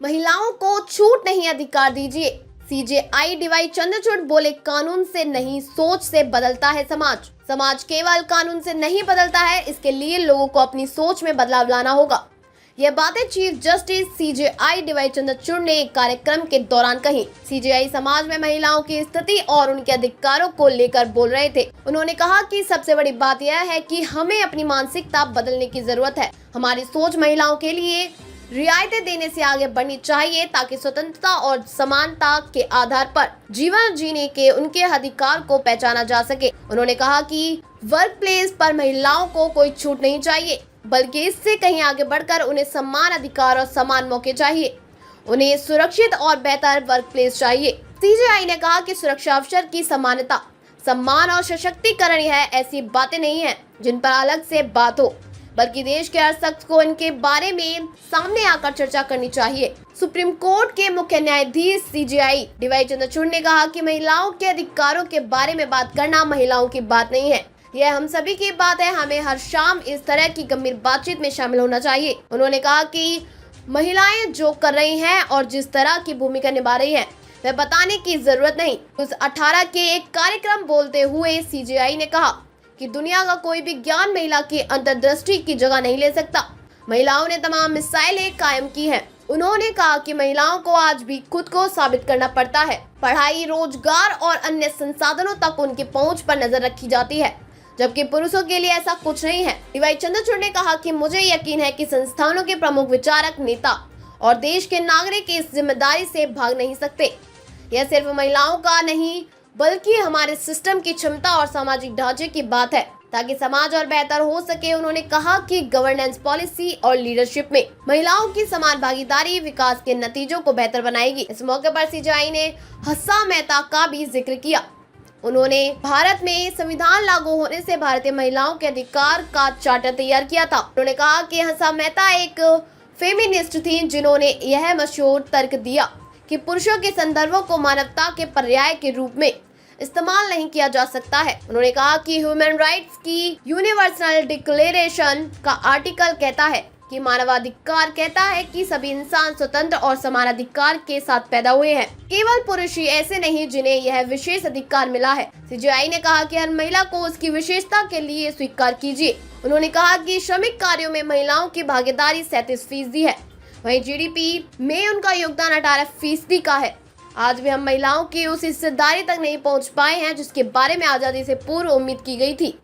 महिलाओं को छूट नहीं, अधिकार दीजिए। सीजेआई डीवाई चंद्रचूड़ बोले, कानून से नहीं सोच से बदलता है समाज। समाज केवल कानून से नहीं बदलता है, इसके लिए लोगों को अपनी सोच में बदलाव लाना होगा। यह बातें chief justice CJI DY Chandrachud ने एक कार्यक्रम के दौरान कही। सीजेआई समाज में महिलाओं की स्थिति और उनके अधिकारों को लेकर बोल रहे थे। उन्होंने कहा कि सबसे बड़ी बात यह है कि हमें अपनी मानसिकता बदलने की जरूरत है। हमारी सोच महिलाओं के लिए रियायतें देने से आगे बढ़नी चाहिए, ताकि स्वतंत्रता और समानता के आधार पर जीवन जीने के उनके अधिकार को पहचाना जा सके। उन्होंने कहा कि वर्क प्लेस पर महिलाओं को कोई छूट नहीं चाहिए, बल्कि इससे कहीं आगे बढ़कर उन्हें समान अधिकार और समान मौके चाहिए। उन्हें सुरक्षित और बेहतर वर्क प्लेस चाहिए। सीजेआई ने कहा कि सुरक्षा अवसर की समानता, सम्मान और सशक्तिकरण यह ऐसी बातें नहीं है जिन पर अलग से बात हो, बल्कि देश के हर शख्स को इनके बारे में सामने आकर चर्चा करनी चाहिए। सुप्रीम कोर्ट के मुख्य न्यायाधीश सीजेआई डीवाई चंद्रचूड़ ने कहा कि महिलाओं के अधिकारों के बारे में बात करना महिलाओं की बात नहीं है, यह हम सभी की बात है। हमें हर शाम इस तरह की गंभीर बातचीत में शामिल होना चाहिए। उन्होंने कहा कि महिलाएं जो कर रही हैं और जिस तरह की भूमिका निभा रही हैं, वह बताने की जरूरत नहीं। उस 18 के एक कार्यक्रम बोलते हुए सीजेआई ने कहा कि दुनिया का कोई भी ज्ञान महिला की अंतर्दृष्टि की जगह नहीं ले सकता। महिलाओं ने तमाम मिसाइलें कायम की हैं। उन्होंने कहा कि महिलाओं को आज भी खुद को साबित करना पड़ता है। पढ़ाई, रोजगार और अन्य संसाधनों तक उनकी पहुंच पर नजर रखी जाती है, जबकि पुरुषों के लिए ऐसा कुछ नहीं है। डीवाई चंद्रचूड़ ने कहा कि मुझे यकीन है कि संस्थानों के प्रमुख विचारक, नेता और देश के नागरिक इस जिम्मेदारी से भाग नहीं सकते। यह सिर्फ महिलाओं का नहीं, बल्कि हमारे सिस्टम की क्षमता और सामाजिक ढांचे की बात है, ताकि समाज और बेहतर हो सके। उन्होंने कहा कि गवर्नेंस, पॉलिसी और लीडरशिप में महिलाओं की समान भागीदारी विकास के नतीजों को बेहतर बनाएगी। इस मौके पर सीजेआई ने हस्सा मेहता का भी जिक्र किया। उन्होंने भारत में संविधान लागू होने से भारतीय महिलाओं के अधिकार का चार्टर तैयार किया था। उन्होंने कहा कि हस्सा मेहता एक फेमिनिस्ट थी, जिन्होंने यह मशहूर तर्क दिया कि पुरुषों के संदर्भों को मानवता के पर्याय के रूप में इस्तेमाल नहीं किया जा सकता है। उन्होंने कहा कि ह्यूमन राइट्स की यूनिवर्सल डिक्लेरेशन का आर्टिकल कहता है कि मानवाधिकार कहता है कि सभी इंसान स्वतंत्र और समान अधिकार के साथ पैदा हुए हैं। केवल पुरुष ही ऐसे नहीं जिन्हें यह विशेष अधिकार मिला है। सीजेआई ने कहा कि हर महिला को उसकी विशेषता के लिए स्वीकार कीजिए। उन्होंने कहा कि श्रमिक कार्यों में महिलाओं की भागीदारी 37% है, वहीं जीडीपी में उनका योगदान 18% का है। आज भी हम महिलाओं की उस हिस्सेदारी तक नहीं पहुंच पाए हैं जिसके बारे में आजादी से पूर्व उम्मीद की गई थी।